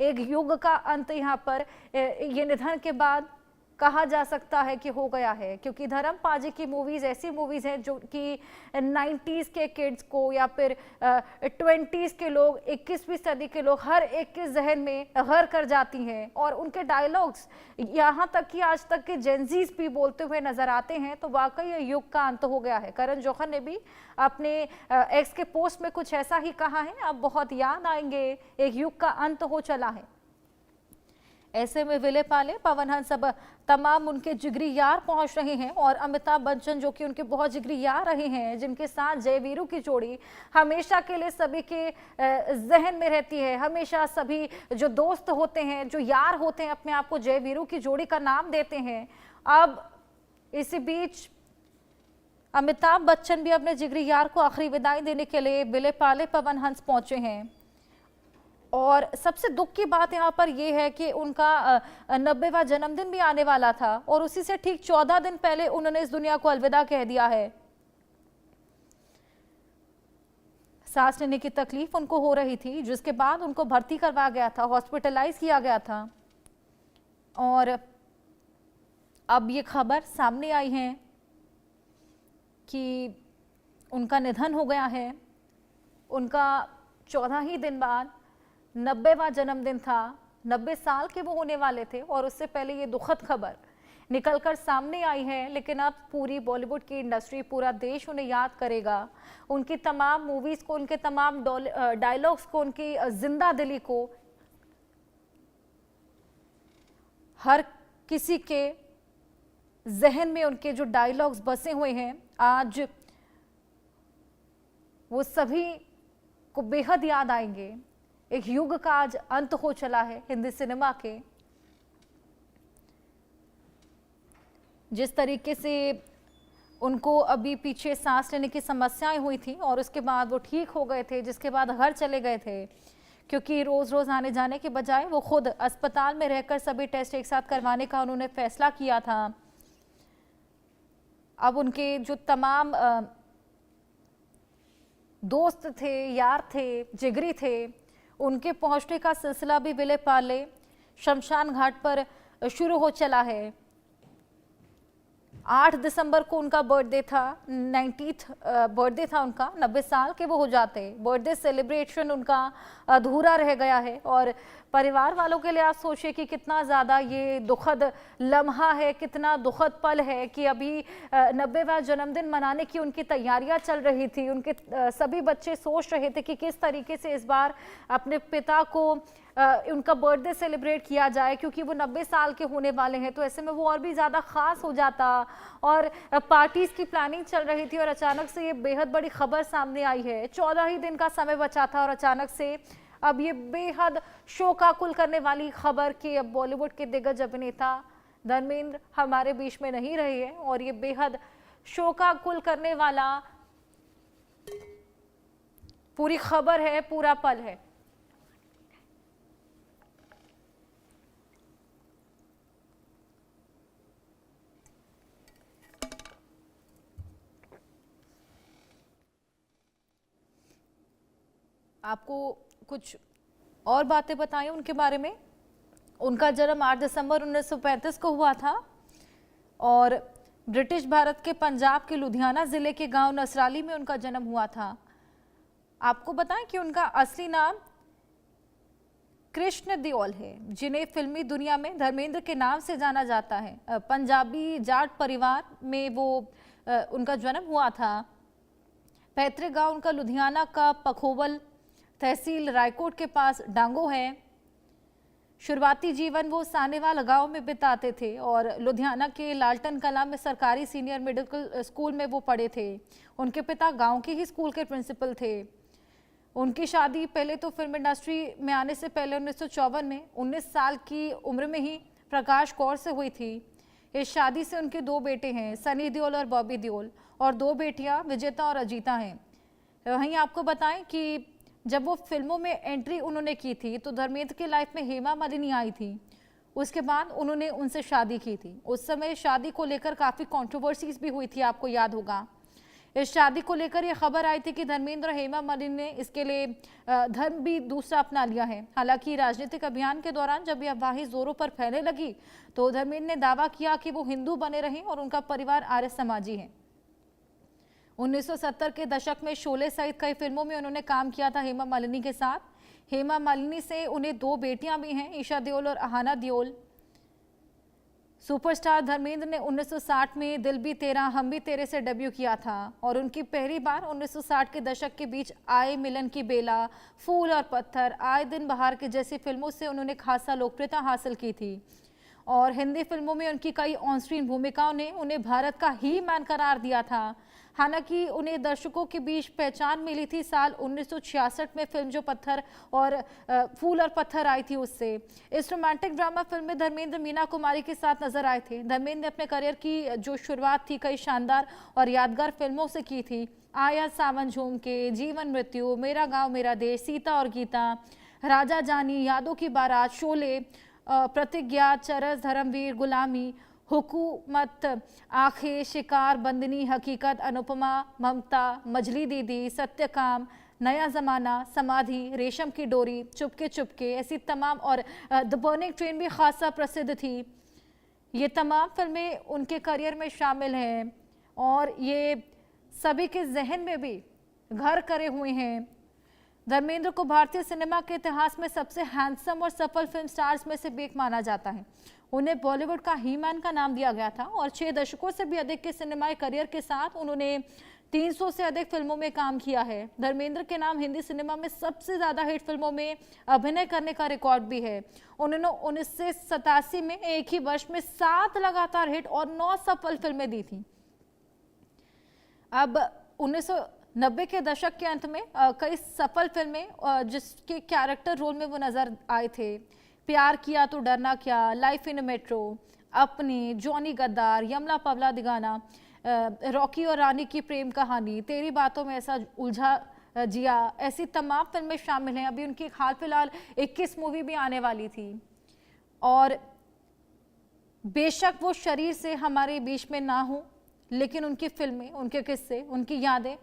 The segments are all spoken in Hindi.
एक युग का अंत यहाँ पर ये निधन के बाद कहा जा सकता है कि हो गया है, क्योंकि धर्म पाजी की मूवीज ऐसी मूवीज हैं जो कि 90s के किड्स को या फिर 20s के लोग, 21वीं सदी के लोग, हर एक के जहन में घर कर जाती हैं। और उनके डायलॉग्स यहाँ तक कि आज तक के जेंजीज भी बोलते हुए नजर आते हैं। तो वाकई ये युग का अंत हो गया है। करण जौहर ने भी अपने एक्स के पोस्ट में कुछ ऐसा ही कहा है, अब बहुत याद आएंगे, एक युग का अंत हो चला है। ऐसे में विले पाले, पवन हंस, सब तमाम उनके जिगरी यार पहुंच रहे हैं और अमिताभ बच्चन जो कि उनके बहुत जिगरी यार रहे हैं, जिनके साथ जय वीरू की जोड़ी हमेशा के लिए सभी के जहन में रहती है। हमेशा सभी जो दोस्त होते हैं, जो यार होते हैं, अपने आप को जय वीरू की जोड़ी का नाम देते हैं। अब इसी बीच अमिताभ बच्चन भी अपने जिगरी यार को आखिरी विदाई देने के लिए विले पाले पवन हंस पहुंचे हैं। और सबसे दुख की बात यहाँ पर यह है कि उनका 90वां जन्मदिन भी आने वाला था और उसी से ठीक 14 दिन पहले उन्होंने इस दुनिया को अलविदा कह दिया है। सांस लेने की तकलीफ उनको हो रही थी, जिसके बाद उनको भर्ती करवाया गया था, हॉस्पिटलाइज किया गया था। और अब ये खबर सामने आई है कि उनका निधन हो गया है। उनका 14 ही दिन बाद 90वां जन्मदिन था, 90 साल के वो होने वाले थे और उससे पहले ये दुखद खबर निकलकर सामने आई है। लेकिन अब पूरी बॉलीवुड की इंडस्ट्री, पूरा देश उन्हें याद करेगा, उनकी तमाम मूवीज को, उनके तमाम डायलॉग्स को, उनकी जिंदा दिली को। हर किसी के जहन में उनके जो डायलॉग्स बसे हुए हैं, आज वो सभी को बेहद याद आएंगे। एक युग का आज अंत हो चला है हिंदी सिनेमा के। जिस तरीके से उनको अभी पीछे सांस लेने की समस्याएं हुई थी और उसके बाद वो ठीक हो गए थे, जिसके बाद घर चले गए थे, क्योंकि रोज रोज आने जाने के बजाय वो खुद अस्पताल में रहकर सभी टेस्ट एक साथ करवाने का उन्होंने फैसला किया था। अब उनके जो तमाम दोस्त थे, यार थे, जिगरी थे, उनके पहुंचने का सिलसिला भी विले पाले शमशान घाट पर शुरू हो चला है। 8 दिसंबर को उनका बर्थडे था, 90th बर्थडे था उनका। 90 साल के वो हो जाते। बर्थडे सेलिब्रेशन उनका अधूरा रह गया है और परिवार वालों के लिए आप सोचिए कि कितना ज़्यादा ये दुखद लम्हा है, कितना दुखद पल है कि अभी 90वां जन्मदिन मनाने की उनकी तैयारियां चल रही थी। उनके सभी बच्चे सोच रहे थे कि किस तरीके से इस बार अपने पिता को उनका बर्थडे सेलिब्रेट किया जाए, क्योंकि वो 90 साल के होने वाले हैं। तो ऐसे में वो और भी ज़्यादा ख़ास हो जाता और पार्टीज़ की प्लानिंग चल रही थी और अचानक से ये बेहद बड़ी खबर सामने आई है। 14 ही दिन का समय बचा था और अचानक से अब ये बेहद शोकाकुल करने वाली खबर कि अब बॉलीवुड के दिग्गज अभिनेता धर्मेंद्र हमारे बीच में नहीं रहे हैं। और ये बेहद शोकाकुल करने वाला पूरी खबर है, पूरा पल है। आपको कुछ और बातें बताएं उनके बारे में। उनका जन्म 8 दिसंबर 1935 को हुआ था और ब्रिटिश भारत के पंजाब के लुधियाना जिले के गांव नसराली में उनका जन्म हुआ था। आपको बताएं कि उनका असली नाम कृष्ण देओल है, जिन्हें फिल्मी दुनिया में धर्मेंद्र के नाम से जाना जाता है। पंजाबी जाट परिवार में वो उनका जन्म हुआ था। पैतृक गांव उनका लुधियाना का पखोवल, तहसील रायकोट के पास डांगो है। शुरुआती जीवन वो सानेवाल गांव में बिताते थे और लुधियाना के लालटन कला में सरकारी सीनियर मिडिल स्कूल में वो पढ़े थे। उनके पिता गांव के ही स्कूल के प्रिंसिपल थे। उनकी शादी पहले तो फिल्म इंडस्ट्री में आने से पहले 1954 में 19 साल की उम्र में ही प्रकाश कौर से हुई थी। इस शादी से उनके 2 बेटे हैं, सनी देओल और बॉबी देओल, और 2 बेटियां विजेता और अजीता हैं। वहीं आपको बताएं कि जब वो फिल्मों में एंट्री उन्होंने की थी तो धर्मेंद्र की लाइफ में हेमा मालिनी आई थी। उसके बाद उन्होंने उनसे शादी की थी। उस समय शादी को लेकर काफ़ी कंट्रोवर्सीज भी हुई थी, आपको याद होगा। इस शादी को लेकर ये खबर आई थी कि धर्मेंद्र और हेमा मालिनी ने इसके लिए धर्म भी दूसरा अपना लिया है। हालांकि राजनीतिक अभियान के दौरान जब यह अफवाहें जोरों पर फैलने लगी तो धर्मेंद्र ने दावा किया कि वो हिंदू बने रहें और उनका परिवार आर्य समाजी है। 1970 के दशक में शोले सहित कई फिल्मों में उन्होंने काम किया था हेमा मालिनी के साथ। हेमा मालिनी से उन्हें 2 बेटियां भी हैं, ईशा देओल और अहाना देओल। सुपरस्टार धर्मेंद्र ने 1960 में दिल भी तेरा हम भी तेरे से डेब्यू किया था और उनकी पहली बार 1960 के दशक के बीच आए मिलन की बेला, फूल और पत्थर, आए दिन बहार के जैसी फिल्मों से उन्होंने खासा लोकप्रियता हासिल की थी और हिंदी फिल्मों में उनकी कई ऑन स्क्रीन भूमिकाओं ने उन्हें भारत का ही मैन करार दिया था। हालांकि उन्हें दर्शकों के बीच पहचान मिली थी साल 1966 में फिल्म जो पत्थर और फूल और पत्थर आई थी उससे। इस रोमांटिक ड्रामा फिल्म में धर्मेंद्र मीना कुमारी के साथ नजर आए थे। धर्मेंद्र ने अपने करियर की जो शुरुआत थी कई शानदार और यादगार फिल्मों से की थी। आया सावन झूम के, जीवन मृत्यु, मेरा गाँव मेरा देश, सीता और गीता, राजा जानी, यादों की बारात, शोले, प्रतिज्ञा, चरस, धर्मवीर, गुलामी, हुकूमत, आंखें, शिकार, बंदनी, हकीकत, अनुपमा, ममता, मजली दीदी, सत्यकाम, नया जमाना, समाधि, रेशम की डोरी, चुपके चुपके, ऐसी तमाम और द बर्निंग ट्रेन भी खासा प्रसिद्ध थी। ये तमाम फिल्में उनके करियर में शामिल हैं और ये सभी के जहन में भी घर करे हुए हैं। धर्मेंद्र को भारतीय सिनेमा के इतिहास में सबसे हैंडसम और सफल फिल्म स्टार्स में से एक माना जाता है। उन्हें बॉलीवुड का ही मैन का नाम दिया गया था और 6 दशकों से भी अधिक के सिनेमाई करियर के साथ उन्होंने 300 से अधिक फिल्मों में काम किया है। धर्मेंद्र के नाम हिंदी सिनेमा में सबसे ज्यादा हिट फिल्मों में अभिनय करने का रिकॉर्ड भी है। उन्होंने 1987 में एक ही वर्ष में 7 लगातार हिट और 9 सफल फिल्में दी थी। अब 1990 के दशक के अंत में कई सफल फिल्में जिसके कैरेक्टर रोल में वो नजर आए थे। प्यार किया तो डरना क्या, लाइफ इन मेट्रो, अपनी, जॉनी गद्दार, यमला पवला दिगाना, रॉकी और रानी की प्रेम कहानी, तेरी बातों में ऐसा उलझा जिया, ऐसी तमाम फिल्में शामिल हैं। अभी उनकी हाल फिलहाल 21 मूवी भी आने वाली थी और बेशक वो शरीर से हमारे बीच में ना हो लेकिन उनकी फिल्में, उनके किस्से, उनकी यादें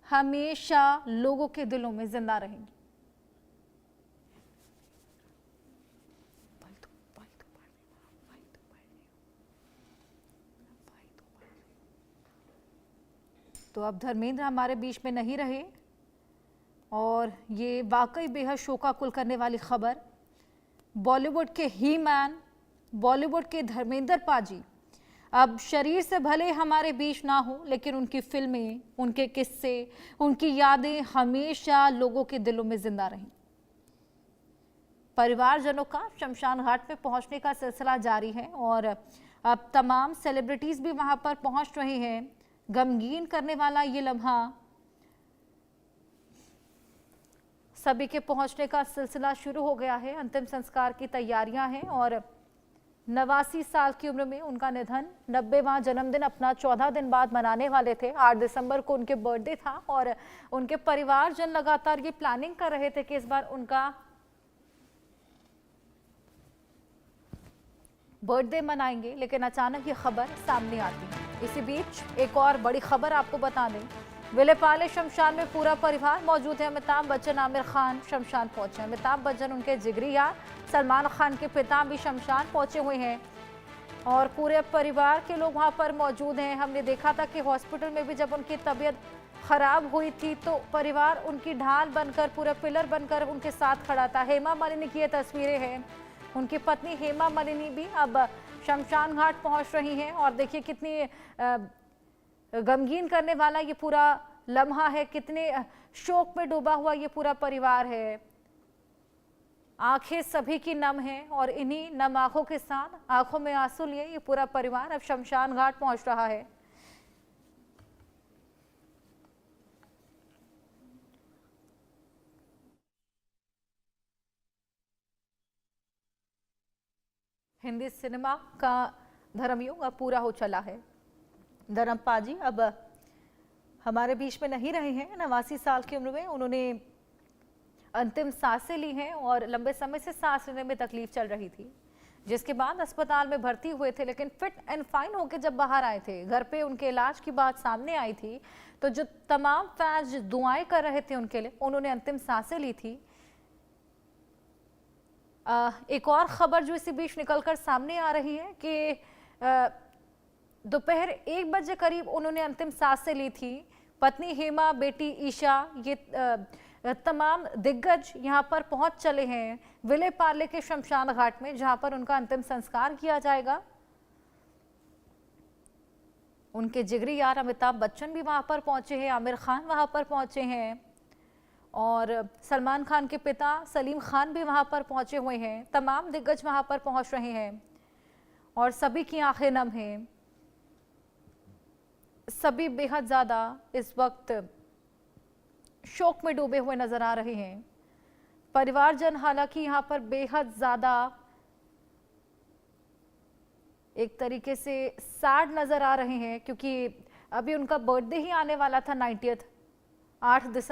हमेशा लोगों के दिलों में जिंदा रहेंगी। तो अब धर्मेंद्र हमारे बीच में नहीं रहे और ये वाकई बेहद शोकाकुल करने वाली खबर। बॉलीवुड के ही मैन, बॉलीवुड के धर्मेंद्र पाजी अब शरीर से भले हमारे बीच ना हो लेकिन उनकी फिल्में, उनके किस्से, उनकी यादें हमेशा लोगों के दिलों में जिंदा रहें। परिवारजनों का शमशान घाट में पहुंचने का सिलसिला जारी है और अब तमाम सेलिब्रिटीज भी वहां पर पहुंच रहे हैं। गमगीन करने वाला ये लम्हा, सभी के पहुंचने का सिलसिला शुरू हो गया है। अंतिम संस्कार की तैयारियां हैं और 89 साल की उम्र में उनका निधन, 90वां जन्मदिन अपना 14 दिन बाद मनाने वाले थे। 8 दिसंबर को उनके बर्थडे था और उनके परिवारजन लगातार ये प्लानिंग कर रहे थे कि इस बार उनका बर्थडे मनाएंगे, लेकिन अचानक ये खबर सामने आती है। इसी बीच एक और बड़ी खबर आपको बता दें, विलेपाले शमशान में पूरा परिवार मौजूद है। अमिताभ बच्चन, आमिर खान शमशान पहुंचे। अमिताभ बच्चन उनके जिगरी यार सलमान खान के पिता भी शमशान पहुंचे हुए हैं और पूरे परिवार के लोग वहां पर मौजूद हैं। हमने देखा था कि हॉस्पिटल में भी जब उनकी तबीयत खराब हुई थी तो परिवार उनकी ढाल बनकर, पूरा पिलर बनकर उनके साथ खड़ा था। हेमा मालिनी की ये तस्वीरें हैं। उनकी पत्नी हेमा मालिनी भी अब शमशान घाट पहुंच रही हैं और देखिए कितनी गमगीन करने वाला ये पूरा लम्हा है, कितने शोक में डूबा हुआ ये पूरा परिवार है। आंखें सभी की नम हैं और इन्हीं नम आंखों के साथ, आंखों में आंसू लिए ये पूरा परिवार अब शमशान घाट पहुंच रहा है। हिंदी सिनेमा का धर्मयुग अब पूरा हो चला है। धर्म पाजी अब हमारे बीच में नहीं रहे हैं। 89 साल की उम्र में उन्होंने अंतिम सांसें ली हैं और लंबे समय से सांस लेने में तकलीफ चल रही थी। जिसके बाद अस्पताल में भर्ती हुए थे, लेकिन फिट एंड फाइन होकर जब बाहर आए थे, घर पे उनके इलाज की बात सामने आई थी, तो जो तमाम फैंस दुआएं कर रहे थे उनके लिए, उन्होंने अंतिम सांसें ली थी। एक और खबर जो इसी बीच निकलकर सामने आ रही है कि दोपहर 1 बजे करीब उन्होंने अंतिम सांसें ली थी। पत्नी हेमा, बेटी ईशा, ये तमाम दिग्गज यहाँ पर पहुंच चले हैं विले पार्ले के शमशान घाट में, जहां पर उनका अंतिम संस्कार किया जाएगा। उनके जिगरी यार अमिताभ बच्चन भी वहां पर पहुंचे हैं, आमिर खान वहां पर पहुंचे हैं और सलमान खान के पिता सलीम खान भी वहां पर पहुंचे हुए हैं। तमाम दिग्गज वहां पर पहुंच रहे हैं और सभी की आंखें नम हैं। सभी बेहद ज्यादा इस वक्त शोक में डूबे हुए नजर आ रहे हैं। परिवारजन हालांकि यहाँ पर बेहद ज्यादा एक तरीके से सैड नजर आ रहे हैं, क्योंकि अभी उनका बर्थडे ही आने वाला था 90th 8 दिसंबर।